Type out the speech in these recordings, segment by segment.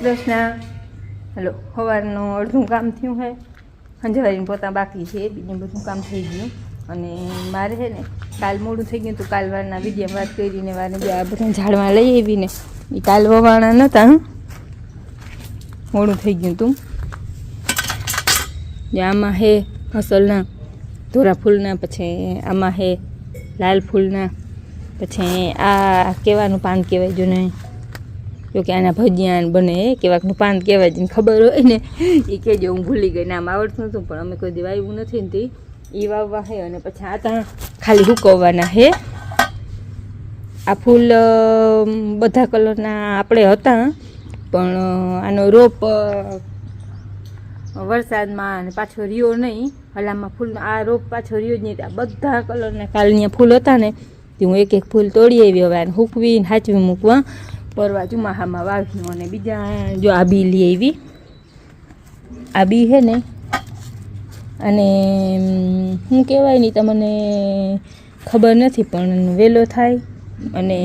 Krishna. Hello, સવારનું અડધું કામ થયું છે, સંજવારીને પોતા બાકી છે, બીજું બધું કામ થઈ ગયું. અને મારે છે ને કાલ મોડું થઈ ગયું હતું. કાલ વારના વિડીયો વાત કરીને વારને જે આ બધા ઝાડમાં લઈ આવીને એ કાલ વવાણા નહોતા, મોડું થઈ ગયું હતું. આમાં હે અસલના ધોરા ફૂલના, પછી આમાં હે લાલ ફૂલના, પછી આ કેવાનું પાન કહેવાય જો ને, જો કે આના ભજીયા બને કેવાકનું પાન કહેવાય જેને ખબર હોય ને એ કહેજો. હું ભૂલી ગઈ, નામ આવડતું નહોતું પણ અમે કોઈ દી વાવ્યું નથી ને તે એ વાવવા હે. અને પછી આ ત્યાં ખાલી હુકવવાના હે. આ ફૂલ બધા કલરના આપણે હતા, પણ આનો રોપ વરસાદમાં અને પાછો રહ્યો નહીં. હલામાં ફૂલ આ રોપ પાછો રહ્યો જ નહીં. આ બધા કલરના કાલના ફૂલ હતા ને તે હું એક એક ફૂલ તોડી આવી. હવે આને હૂકવીને હાચવી મૂકવા પરવા ચુમાહામાં વાવ્યું. અને બીજા જો આ બી લઈ આવી, આ બી છે ને, અને શું કહેવાય નહીં તમને ખબર નથી, પણ વેલો થાય અને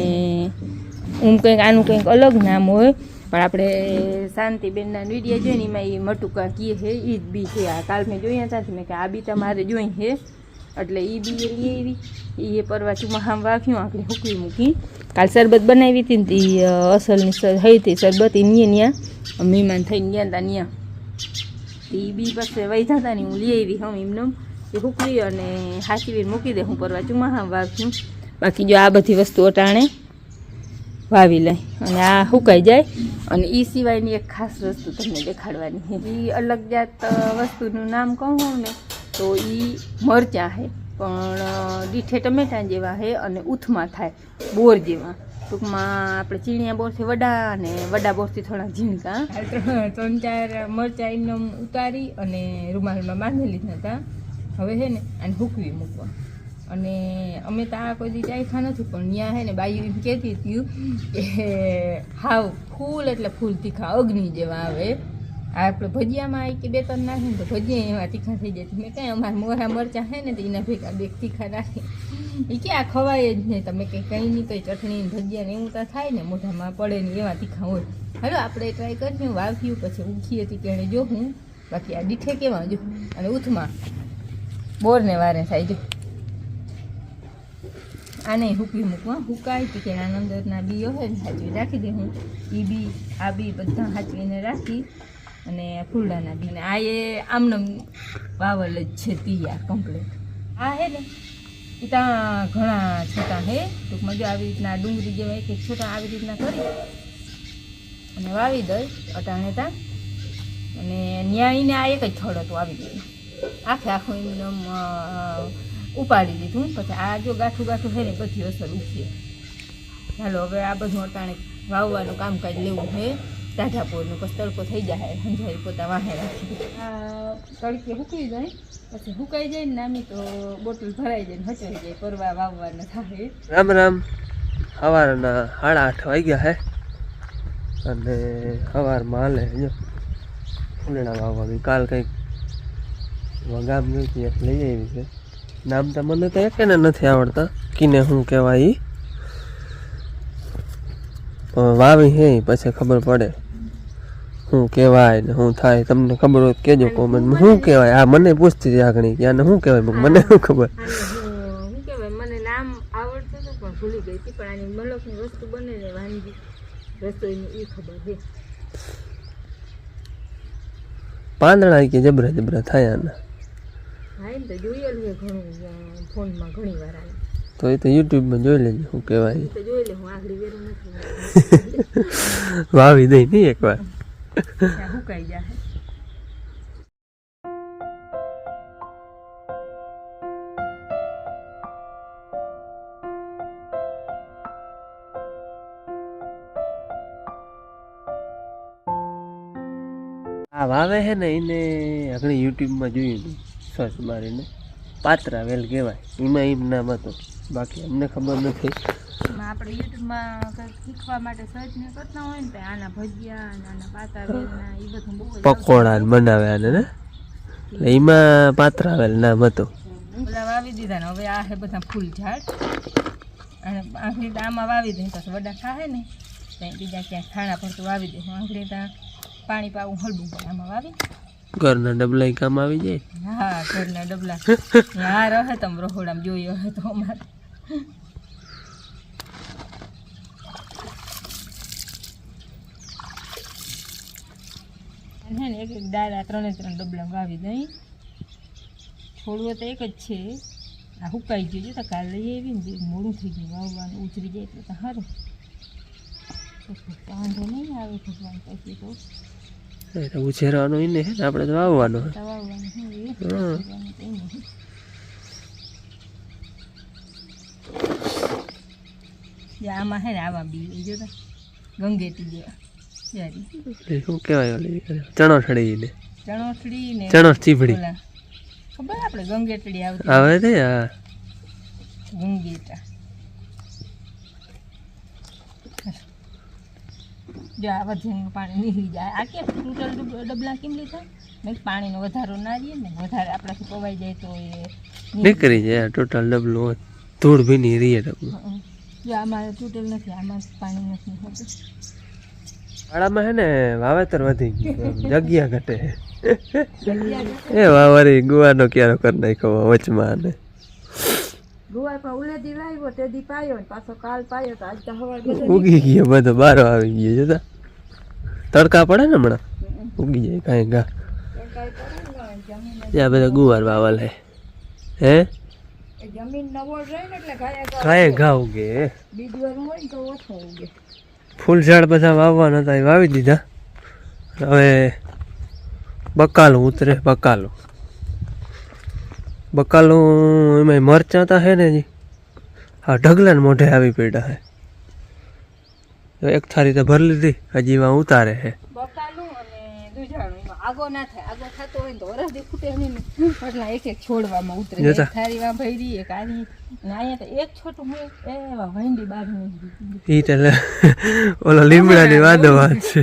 કંઈક આનું કંઈક અલગ નામ હોય. પણ આપણે શાંતિબેનના વિડીયો જોઈને એમાં એ મટુકા કીએ છે, એ જ બી છે. આ કાલ મેં જોયા ત્યાંથી મેં કે આ બી તમારે જોઈ છે, એટલે એ બી લઈ આવી. એ પરવા ચુમાહામાં વાવ્યું, આપણે હૂકવી મૂકી. કાલ શરબત બનાવી હતી ને તે અસલની થઈ હતી શરબત, એ ત્યાં મહેમાન થઈને ગયા હતા ત્યાં. એ બી પાસે વૈધા હતા ને હું લઈ આવી. હું એમને એ હૂકવી અને હાચવીને મૂકી દે. હું પરવા ચુમાહામાં વાવ્યું. બાકી જો આ બધી વસ્તુ અટાણે વાવી લઈ અને આ સુકાઈ જાય. અને એ સિવાયની એક ખાસ વસ્તુ તમને દેખાડવાની છે. એ અલગ જાત વસ્તુનું નામ કહું ને તો એ મરચાં છે, પણ દીઠે ટમેટા જેવા છે અને ઉથમાં થાય બોર જેવા. ટૂંકમાં આપણે ચીણિયા બોરથી વડા અને વડા બોરથી થોડા ઝીણકા. 3-4 મરચાં એમને ઉતારી અને રૂમાલમાં બાંધી લીધા હતા. હવે છે ને આને હૂકવી મૂકવા. અને અમે તો આ કોઈ દી ચાખ્યા નથી, પણ ત્યાં છે ને બાયું એમ કહેતી હતી કે હાવ ફૂલ એટલે ફૂલ તીખા અગ્નિ જેવા આવે. આપણે ભજીયામાં આવી કે 2-3 નાખીને તો ભજીયા એવા તીખા થઈ જાય. મેં કાંઈ અમારા મોરા મરચાં છે ને તો એના ભેગા 2 તીખા નાખી. એ ક્યાં ખવાય જ નહીં. તમે કંઈ નહીં, કંઈ ચટણી ભજીયા ને એવું તો થાય ને મોઢામાં પડે ને એવા તીખા હોય. હાલો આપણે ટ્રાય કરીએ. વાવ્યું પછી ઉખી હતી કે જો હું બાકી આ દીઠે કેવા જો. અને ઉથમાં બોરને વારે થાય જો. આને હૂકવી મૂકવા હુકાય તો કે આના અંદરના બીઓ હોય ને હાચવી રાખી દે. હું એ બી આ બી બધા હાચવીને રાખી. અને ફૂલડાના બી ને આ એ આમને વાવલ જ છે તૈયાર કમ્પ્લીટ. આ હે ને એ ત્યાં ઘણા છોટા હે. ટૂંકમાં જો આવી રીતના ડુંગળી જેવા એક એક છોટા આવી રીતના કરી અને વાવી દઈ અટાણે ત્યાં. અને ન્યાયને આ એક જ થોડો તો આવી ગયો આખે આખું એમને ઉપાડી દીધું. પછી આ જો ગાંઠું ગાંઠું છે ને બધી અસર ઉઠીએ. ચાલો હવે આ બધું અટાણે વાવવાનું કામકાજ લેવું છે ટાઢાપોરનું. પછી તડકો થઈ જાય, સંજારી પોતા વાહે રાખી. આ તડકે સૂકી જાય, પછી સુકાઈ જાય ને નામી તો બોટલ ભરાઈ જાય ને હચાઈ જાય. પરવા વાવવાના થાય. રામ રામ. સવારના 8:30 વાગ્યા હે અને સવારમાં હાલે જો ફૂલડા વાવવાનું. કાલ કંઈક ગામ જોઈતી એક લઈ આવી છે. નામ તો મને તો એકેને નથી આવડતા કીને શું કહેવાય. વાવી હે પછી ખબર પડે શું કહેવાય ને શું થાય. તમને ખબર હોય કહેજો કોમેન્ટમાં શું કહેવાય. આ મને પૂછતી હતી આગળ કે આને શું કહેવાય, મને શું ખબર. શું કહેવાય મને નામ આવડતું હતું પણ ભૂલી ગઈ હતી. પણ આની મલકની વસ્તુ બને ને વાનગી રસોઈની એ ખબર છે. પાંદડા કે જબરા જબરા થાય આના. હા એમ તો જોયેલું છે ઘણું ફોનમાં ઘણી વાર આવે. તો એ તો યુટ્યુબમાં જોઈ લેજો શું કહેવાય. તો જોઈ લે. હું આગળ વેરું નથી વાવી દઈ નહીં એકવાર સુકાઈ જાય. આ વાવે છે ને એને આપણે યુટ્યુબમાં જોયું હતું સર્ચ મારીને. પાત્રા વેલ કહેવાય. એમાં એમ નામ હતું, બાકી અમને ખબર નથી. આપણે યુટ્યુબમાં કંઈક શીખવા માટે સર્ચ ને કરતા હોય ને તો આના ભજીયા અને આના પાતા વેલના એ બધું બહુ પકોડા બનાવે આને ને, એટલે એમાં પાત્રા વેલ નામ હતું. બધા વાવી દીધા ને હવે આ છે બધા ફૂલ ઝાડ. અને આંખડી આમાં વાવી દે તો વડા ખાહે ને ત્યાં બીજા ક્યાંક ખાણા પર તો વાવી દે. આંખડી ત્યાં પાણી પાવું હળવું પડે આમાં વાવી. ઘરના ડબલા કામ આવી જાય. હા ઘરના ડબલા હા રહે તમે રહોડામાં જોયો હે તો અમારે હે ને એક દાડા 3 ડબલા વાવી દઈ. છોડવો તો એક જ છે, આ હુકાઈ ગયું છે તો કાલે લઈ આવી ને મોડું થઈ ગયું વાવવાનું ઉતરી જાય એટલે તો સારું. વાંધો નહીં આવે ભગવાન પછી તો એટલે ઉછેરવાનું એને હે ને આપણે તો વાવવાનું. આમાં હે ને આવા બી જો ગંગેટી જેવા શું કહેવાય ઓલી ચણોઠડી ને ચણોઠડી ને ચણોઠ ચીભડી ખબર આપણે ગંગેટડી આવતી આવે છે. હા ગંગેટા જો આ વધીનું પાણી નીકળી જાય. આ કેમ ટોટલ ડબલા કેમ લીધા? મેં પાણીનો વધારો ના રહીએ ને વધારે આપણાથી પવાઈ જાય તો એ નીકળી જાય. ટોટલ ડબલું ધૂળ ભી નહીં રહીએ ડબલું. જો આમાં તૂટેલ નથી, આમાં પાણી નથી હોતું. વાડામાં હે ને વાવેતર વધી ગયું, જગ્યા ઘટે. એ વાવરી ગુવાનો ક્યારો કરી નાખ્યો વચમાં ને ગુવાર પણ ઉલેદી લાવ્યો તેદી પાયો ને પાછો કાલ પાયો તો આજ તો હવાર ઉગી ગયો બધો બારો આવી ગયો. જોતા તડકા પડે ને હમણાં ઉગી જાય કાંઈ ઘા. ત્યાં બધા ગુવાર વાવલ હે જમીન નવો રહે ને એટલે કાંઈ ઘા ઉગે. બીજવાર હોય તો ઓછો ઉગે. ફૂલ ઝાડ બધા વાવવાના હતા એ વાવી દીધા. હવે બકાલું ઉતરે. બકાલું એમાં મરચાં હતા હે ને જી. હા ઢગલા ને મોઢે આવી પડ્યા હે. એક થારી તો ભરી લીધી, હજી એમાં ઉતારે હે. બકાલું અને દુજાણું એમાં આગો ના થાય. આગો થતો હોય ને તો વરસથી ફૂટે નહીં ને એટલે એક છોડવામાં ઉતરે. એક થારીમાં ભરી એક આની ને અહીંયા તો એક છોટું હોય એવા વંડી બહાર નહીં. ઈ તો ઓલો લીમડાની વાદો વાત છે.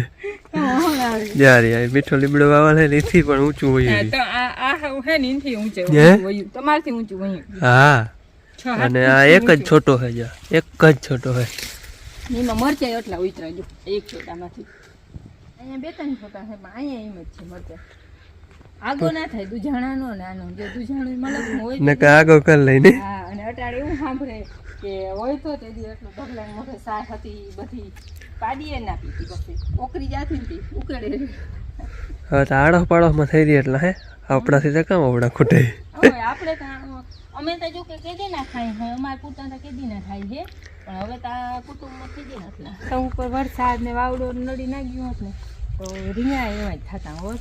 જ્યારે મીઠો લીમડો વાવલ હે ને એથી પણ ઊંચું હોય. તો આ હે ને એનથી ઊંચે હોય તમારથી ઊંચું હોય. હા અને આ એક જ છોટો હે. જા એક જ છોટો હે. એમાં મરચાં એટલા ઉતરા જો એક છોટામાંથી. અહીંયા 2-3 છોટા છે પણ અહીંયા એમ જ છે મરચાં. આગો ના થાય દુજાણાનો ને આનો. જો દુજાણું મલક હોય ને કે આગો કરી લઈને. હા અને અટાડે એવું સાંભળે કે હોય તો તે દી એટલું ઢગલા મોઢે સાર હતી બધી પાડીએ ના પીતી પછી ઓકરી જાતી હતી ઉકેડે. હવે તો આડો પાડોમાં થઈ રહી એટલે હે આપણાથી તો કામ આવડા ખૂટે. હવે આપણે તો અમે તો જો કે કેદી ના ખાઈ હોય અમારે પૂરતા તો કેદી ના ખાઈ છે પણ હવે તો આ કુટુંબમાં કેદી નથી. તો ઉપર વરસાદ ને વાવડો નડી ના ગયો હોત ને તો રીંગણા એવા જ થતા હોત.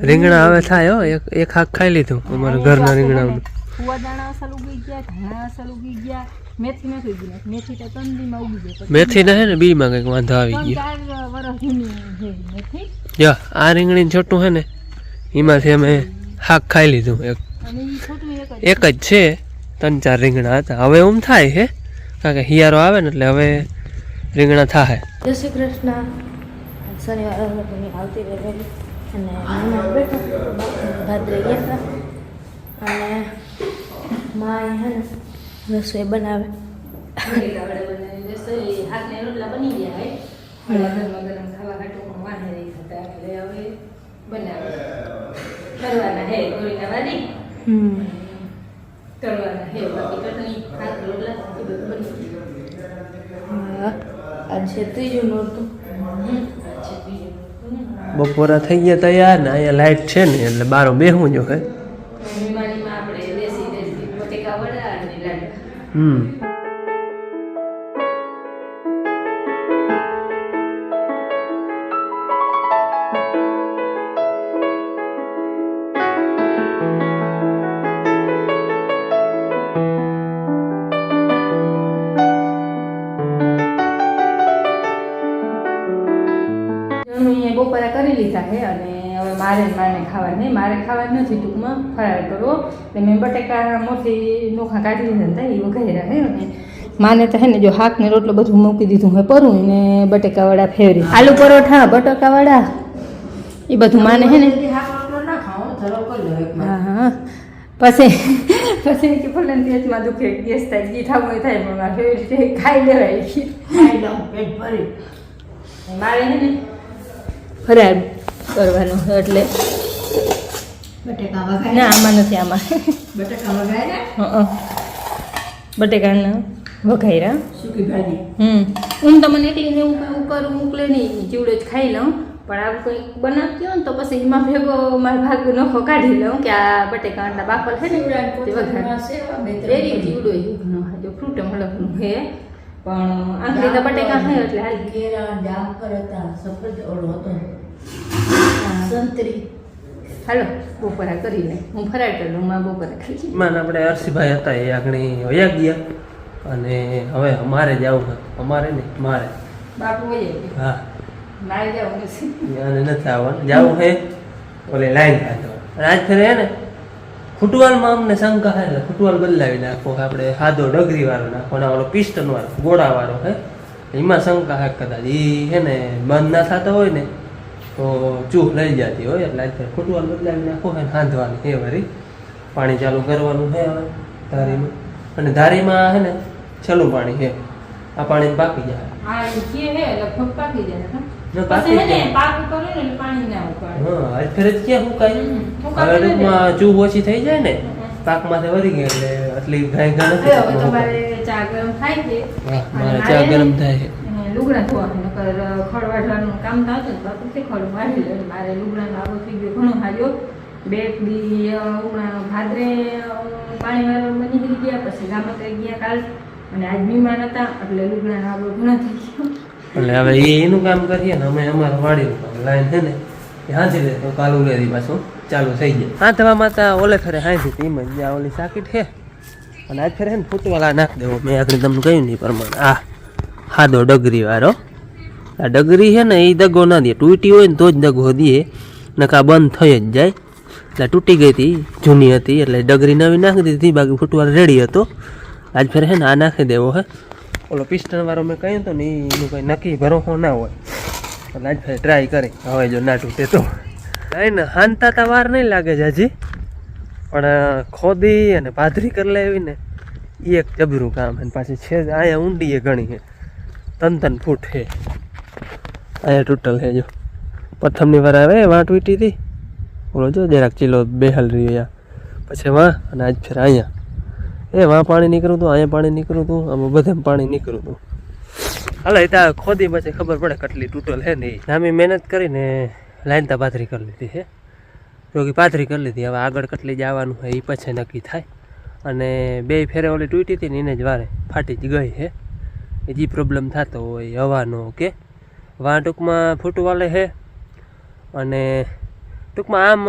રીંગણા હવે થાય હો. એક હાક ખાઈ લીધું અમારા ઘરના રીંગણા. ફુવા દાણા અસલ ઉગી ગયા, ધાણા અસલ ઉગી ગયા, મેથી નથી ઉગી. મેથી તો 3 દીમાં ઉગી જાય. મેથી ના હે ને બી માં કઈક વાંધો આવી ગયો. 4 વર્ષ જૂની છે મેથી. જા આ રીંગણી છોટું હે ને એમાંથી અમે હાક ખાઈ લીધું. અને ઈ છોટું એક જ છે. 3-4 રીંગણા હતા. હવે એમ થાય હે કારણ કે હિયારો આવે ને એટલે હવે રીંગણા થાય. જય શ્રી કૃષ્ણ. શનિવાર આવતી રહેલી અને મહેમાન બેઠા ભાદરે ગયા હતા અને માં હે ને રસોઈ બનાવે. રસોઈ હાથને રોટલા બની ગયા હોય ગરમા ગરમ ખાવા હાટું પણ વાહે રહી હતા એટલે હવે બનાવે. કરવાના હે ગોળીના વાદી કરવાના હે બાકી ચટણી શાક રોટલા બધું બની ગયું. આજ છે ત્રીજું નોરતું. બપોરા થઈ ગયા તૈયાર ને અહીંયા લાઈટ છે ને એટલે બારો બેહવું જો હે. બીમારીમાં આપણે દેશી બટેકા વડા અને લાડવા. બપોરા કરી લીધા છે અને હવે મારે ખાવા નહીં. મારે ખાવા નથી ટૂંકમાં ફરાળ કરવો એટલે મેં બટેકા મોટી નોખા કાઢી લીધા હતા એ વઘાર્યા છે અને માને તો હે ને જો શાક ને રોટલો બધું મૂકી દીધું હોય પરું ને બટેકા વડા ફેવરી આલુ પરોઠા બટાકા વડા એ બધું માને હે ને. હા પછી કે ભલે પેટમાં દુખે ગેસ થાય જે થવું હોય થાય પણ મારે ફેવરી ખાઈ લેવાય. મારે હે ને ફરાળ કરવાનું છે એટલે બટેકા વઘાર્યા ના આમાં નથી આમાં બટેકા વઘાર્યા બટેકાના વઘાર્યા સૂકી ભાજી હું તમને એટલી ને એવું કરું મોકલે નહીં ચીવડો જ ખાઈ લઉં પણ આવું કંઈક બનાવતી હોય ને તો પછી એમાં ભેગો મારો ભાગ નખો કાઢી લઉં કે આ બટેકા અંડા બાફલ છે ને તે વઘાર રેડી ચીવડો ઘણો જો ફ્રૂટ મળવાનું હે પણ આખરી તો બટેકા ખાય એટલે હાલ કેળા જામફળ હતા સફેદ ઓળો હતો સંતરી હાલો બપોરા કરીને હું ફરાળ કરી લઉં માં બપોરા ખાઈ માન આપણે હર્ષિભાઈ હતા એ આગળ વયા ગયા અને હવે અમારે જવું છે અમારે ને મારે બાપુ હોય હા મારે જવું નથી અને નથી આવવાનું જવું છે ઓલે લાઈન ખાતો આજ ફેરે હે ને ફૂટબોલમાં અમને શંકા છે એટલે ફૂટબોલ બદલાવી નાખો આપણે સાદો ડગરી વાળો નાખો ને ઓલો પિસ્ટન વાળો ગોળા વાળો હે એમાં શંકા છે કદાચ એ હે ને બંધ ના થતો હોય ને તો ચૂહ લઈ જતી હોય એટલે આજ ફેરે ફૂટબોલ બદલાવી નાખો હે ને હાંધવાની હે વળી પાણી ચાલુ કરવાનું છે હવે ધારીમાં અને ધારીમાં હે ને છેલ્લું પાણી છે આ પાણી પાકી જાય હા એ કે હે લગભગ પાકી જાય ન પછી પાકી હે ને જાય પાકું કરે ને એટલે પાણી ના ઉકાળે હા આજ ફેરે જ ક્યાં હુકાય હવે ટૂંકમાં ચૂહ ઓછી થઈ જાય ને પાકમાંથી વધી ગઈ એટલે આટલી ગાય ગા નથી હવે તમારે ચા ગરમ થાય છે હા મારે ચા ગરમ થાય છે અને લુગડા ધોવાનું નકર ખડવાડવાનું કામ થતું ને બાપુ તે ખડ વાળી લે મારે લુગડાનો આવો થઈ ગયો ઘણો હાજો બે દી હમણાં ભાદરે પાણી વાળા બની ગયા પછી ગામત્રે ગયા કાલ અને આજ બીમાર હતા એટલે લુગડાનો આવો ઘણો થઈ ગયો એટલે હવે એનું કામ કરીએ ને અમે અમારું વાડીનું કામ લાઈન છે ને એ હાંચી લે તો કાલ ઉલેરી પાછું ચાલુ થઈ જાય હાથવામાં તો ઓલે ફેરે હાંચી હતી એમ જ જ્યાં ઓલી સાકીટ છે અને આજ ફેરે ને ફૂટવાલા નાખી દેવો મેં આગળ તમને કહ્યું નહીં પ્રમાણે આ હાદો ડગરી વાળો આ ડગરી છે ને એ દગો ના દે તૂટી હોય ને તો જ દગો દે નકા બંધ થઈ જ જાય એટલે તૂટી ગઈ હતી જૂની હતી એટલે ડગરી નવી નાખી દીધી બાકી ફૂટવાલ રેડી હતો આજ ફેર છે ને આ નાખી દેવો હે ઓલો પિસ્ટન વાળો મેં કહ્યું હતું ને એનું કંઈ નક્કી ભરોસો ના હોય એટલે આજ ફેર ટ્રાય કરી હવે જો ના તૂટે તો ને હાનતા તા વાર નહીં લાગે છે હજી પણ ખોદી અને પાથરી કરી લેવી ને એ એક જબરું કામ છે પાછી છે અહીંયા ઊંડી એ ઘણી છે 3-3 ફૂટ છે અહીંયા તૂટલ છે જો પ્રથમની વાર આવે વાં તૂટી હતી ઓલો જો જરાક ચીલો બેહાલ રહ્યો પછી વાં અને આજ ફેર અહીંયા એ વાં પાણી નીકળું હતું અહીંયા પાણી નીકળું હતું આમાં બધે પાણી નીકળું હતું હાલો એ ત્યાં ખોદી પછી ખબર પડે કેટલી તૂટલ છે ને એ આમી મહેનત કરીને લાઈન તા પાથરી કરી લીધી છે જોકે પાથરી કરી લીધી હવે આગળ કેટલી જવાનું હોય એ પછી નક્કી થાય અને બે ફેરે ઓલી તૂટી હતી ને એને જ વારે ફાટી જ ગઈ છે એ જે પ્રોબ્લેમ થતો હોય હવાનો કે વાં ટૂંકમાં ફૂટવાલે છે અને ટૂંકમાં આમ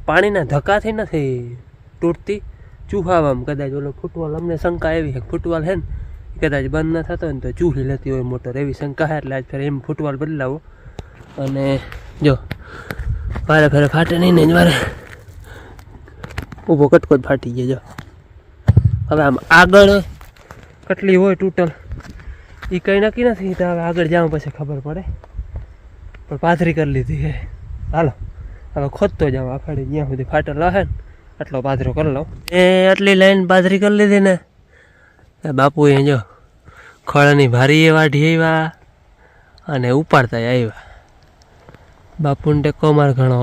પાણીના ધક્કાથી નથી તૂટતી ચૂહાવામાં કદાચ ઓલો ફૂટવાલ અમને શંકા એવી છે ફૂટવાલ છે ને કદાચ બંધ ન થતો હોય ને તો ચૂહી લેતી હોય મોટર એવી શંકા છે એટલે આજ ફેર એમ ફૂટવાલ બદલાવો અને જો વારે ફેરે ફાટે નહીં ને જ વારે ઊભો કટકો જ ફાટી ગયો જો હવે આમ આગળ કેટલી હોય ટોટલ એ કંઈ નક્કી નથી તો હવે આગળ જાઉં પછી ખબર પડે પણ પાથરી કરી લીધી છે હાલો હવે ખોદતો જાઉં આખડી જ્યાં સુધી ફાટેલ હશે ને આટલો પાથરો કરી લઉં એ આટલી લાઈન પાથરી કરી લીધી ને બાપુએ જો ખળની ભારી વાઢી આવ્યા અને ઉપાડતા આવ્યા બાપુને ટેકો માર ઘણો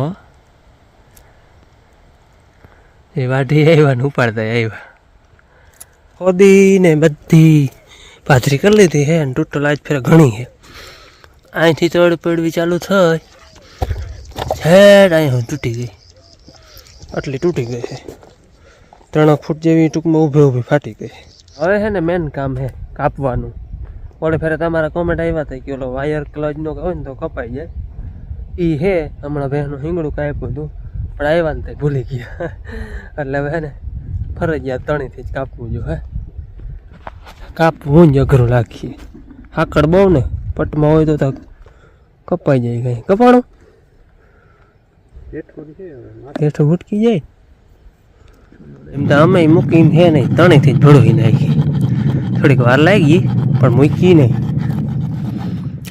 એ વાઢી આવ્યા ને ઉપાડતા આવ્યા ખોદીને બધી પાથરી કરી લીધી હે અને ટોટલ આજ ફેર ઘણી છે અહીંથી તળ પડવી ચાલુ થઈ છેડ અહીં તૂટી ગઈ આટલી તૂટી ગઈ છે 3 ફૂટ જેવી ટૂંકમાં ઊભી ઊભી ફાટી ગઈ હવે છે ને મેન કામ છે કાપવાનું ઓલે ફેરે તમારા કોમેન્ટ આવ્યા હતા કે ઓલો વાયર ક્લચનો હોય ને તો કપાઈ જાય એ હે હમણાં બહેનું હિંગડું કાપ્યું હતું પણ આવ્યા ને તે ભૂલી ગયા એટલે હવે ને ફરજિયાત તણીથી જ કાપવું જો હે કાપવું જ અઘરું લાગીએ હાકડ બહુ ને પટમાં હોય તો કપાઈ જાય કંઈ કપાણું હેઠું ભૂટકી જાય એમ તો અમે મૂકીને છે નહીં તણીથી જ ભળવી નાખી થોડીક વાર લાગી પણ મૂકી નહીં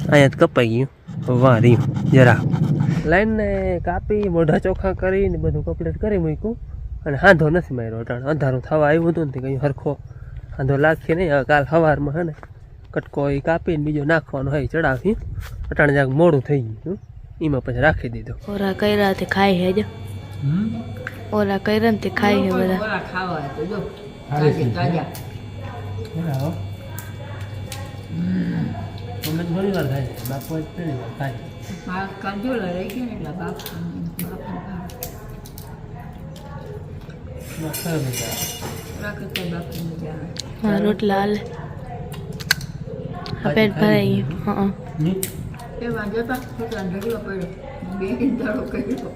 અહીંયા જ કપાઈ ગયું વાહ રહ્યું જરા લાઈનને કાપી મોઢા ચોખ્ખા કરીને બધું કમ્પ્લીટ કરી મૂક્યું અને હાંધો નથી માર્યો અટાણ અંધારું થવા આવ્યું હતું ને કંઈ હરખો હાંધો લાગીએ નહીં હવે કાલ સવારમાં હે ને કટકો એ કાપીને બીજો નાખવાનો હોય ચડાવી અટાણ જાગ મોડું થઈ ગયું એમાં પછી રાખી દીધો. ઓરા કર્યા તે ખાય હે જો ઓરા કર્યા ને તે ખાય હે બધા ઓલા ખાવા તો જો તાજા તાજા બરાબર. અમે ઘણી વાર ખાય છે, બાપુ જ પહેલી વાર ખાય. આ કાંજોલા રહી ગયા ને એટલે બાપ રાખતા બાપની મજા આવે. હા રોટલા હાલે આ પેટ ભરાઈ ગયું એ વાંધો તો છોકરા ઢગલો પડ્યો બે દાડો કર્યો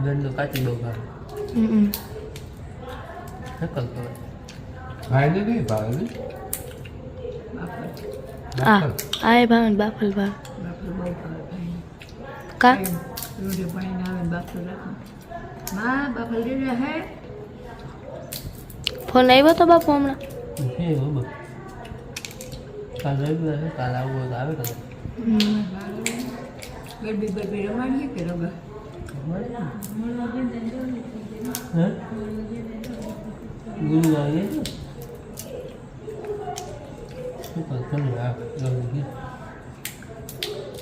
દંડો કાચી બહુ ભાવે. હમ નકલ કરે. ખાઈને નહીં ભાવે ને બાપર આ એ ભાવે ને બાફલ ભાવે બાપર બહુ ભાવે ભાઈ કા રોડે પાણીને આવે ને બાપર રાખો માં બાપર લઈ હે ફોન આવ્યો તો બાપુ હમણાં હે બાબા કાલ રવિવાર છે, કાલ આવવું હોય તો આવે કદાચ. ગરબી રમાડીએ કે રગા હે ગુરુવાર છે શું કર ઘણું આ ગયું